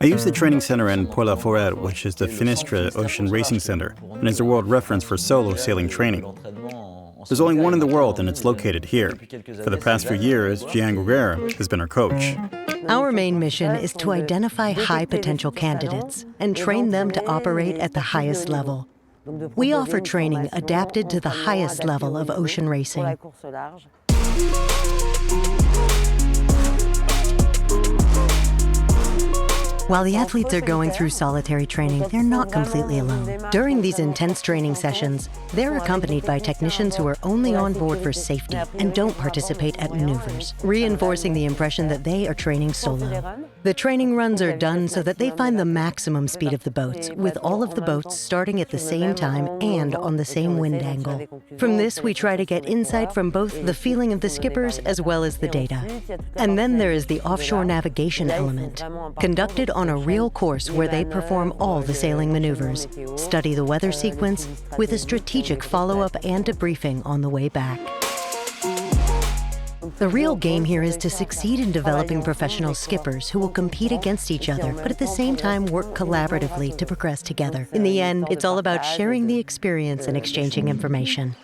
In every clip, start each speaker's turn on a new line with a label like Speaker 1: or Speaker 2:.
Speaker 1: use the training center in Port-la-Forêt, which is the Finistère Ocean Racing Center, and is a world reference for solo sailing training. There's only one in the world, and it's located here. For the past few years, Jean Greger has been our coach.
Speaker 2: Our main mission is to identify high potential candidates and train them to operate at the highest level. We offer training adapted to the highest level of ocean racing. While the athletes are going through solitary training, they're not completely alone. During these intense training sessions, they're accompanied by technicians who are only on board for safety and don't participate at maneuvers, reinforcing the impression that they are training solo. The training runs are done so that they find the maximum speed of the boats, with all of the boats starting at the same time and on the same wind angle. From this, we try to get insight from both the feeling of the skippers as well as the data. And then there is the offshore navigation element, conducted on a real course where they perform all the sailing maneuvers, study the weather sequence, with a strategic follow-up and debriefing on the way back. The real game here is to succeed in developing professional skippers who will compete against each other, but at the same time work collaboratively to progress together. In the end, it's all about sharing the experience and exchanging information.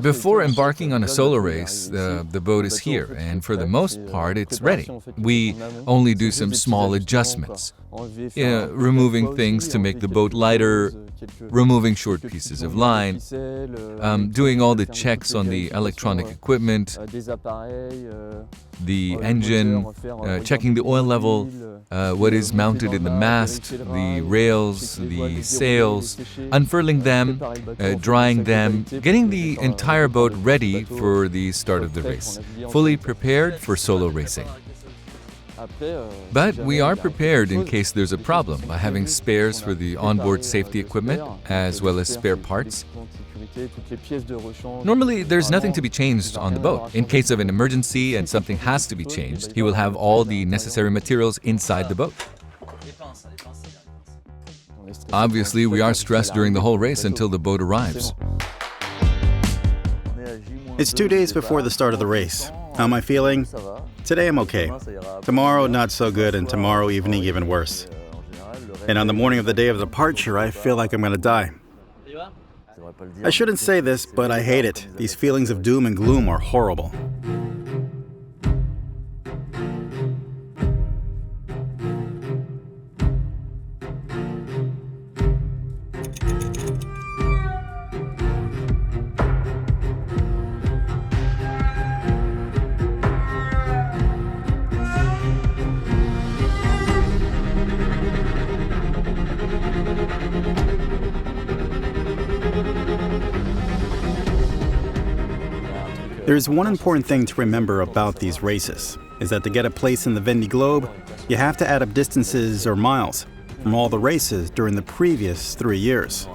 Speaker 3: Before embarking on a solo race, the boat is here, and for the most part, it's ready. We only do some small adjustments, removing things to make the boat lighter, removing short pieces of line, doing all the checks on the electronic equipment, the engine, checking the oil level, what is mounted in the mast, the rails, the sails, unfurling them, drying them, getting the entire boat ready for the start of the race, fully prepared for solo racing. But we are prepared in case there's a problem by having spares for the onboard safety equipment, as well as spare parts. Normally, there's nothing to be changed on the boat. In case of an emergency and something has to be changed, he will have all the necessary materials inside the boat. Obviously, we are stressed during the whole race until the boat arrives.
Speaker 1: It's 2 days before the start of the race. How am I feeling? Today I'm okay. Tomorrow not so good, and tomorrow evening even worse. And on the morning of the day of departure, I feel like I'm gonna die. I shouldn't say this, but I hate it. These feelings of doom and gloom are horrible. There's one important thing to remember about these races, is that to get a place in the Vendée Globe, you have to add up distances or miles from all the races during the previous 3 years.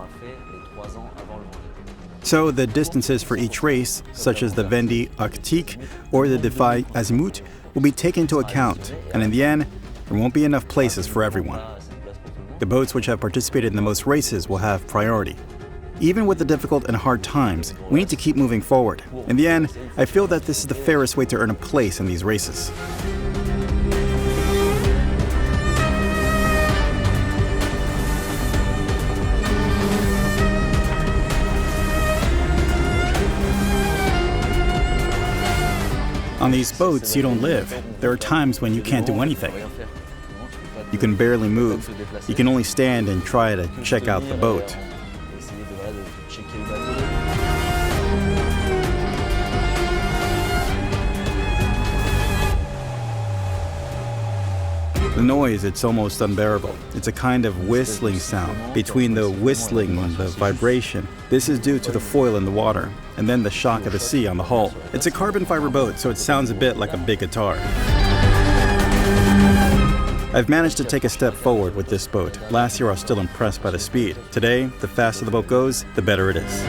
Speaker 1: So the distances for each race, such as the Vendée Arctique or the Défi Azimut, will be taken into account, and in the end, there won't be enough places for everyone. The boats which have participated in the most races will have priority. Even with the difficult and hard times, we need to keep moving forward. In the end, I feel that this is the fairest way to earn a place in these races. On these boats, you don't live. There are times when you can't do anything. You can barely move. You can only stand and try to check out the boat. The noise, it's almost unbearable. It's a kind of whistling sound. Between the whistling and the vibration, this is due to the foil in the water, and then the shock of the sea on the hull. It's a carbon fiber boat, so it sounds a bit like a big guitar. I've managed to take a step forward with this boat. Last year I was still impressed by the speed. Today, the faster the boat goes, the better it is.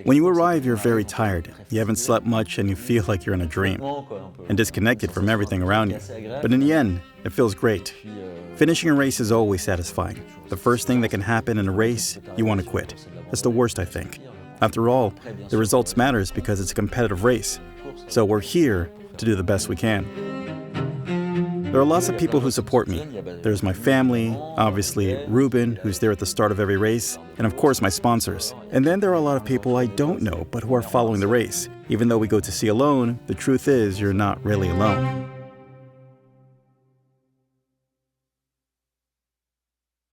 Speaker 1: When you arrive, you're very tired. You haven't slept much and you feel like you're in a dream and disconnected from everything around you. But in the end, it feels great. Finishing a race is always satisfying. The first thing that can happen in a race, you want to quit. That's the worst, I think. After all, the results matters because it's a competitive race. So we're here to do the best we can. There are lots of people who support me. There's my family, obviously Ruben, who's there at the start of every race, and of course my sponsors. And then there are a lot of people I don't know, but who are following the race. Even though we go to sea alone, the truth is you're not really alone.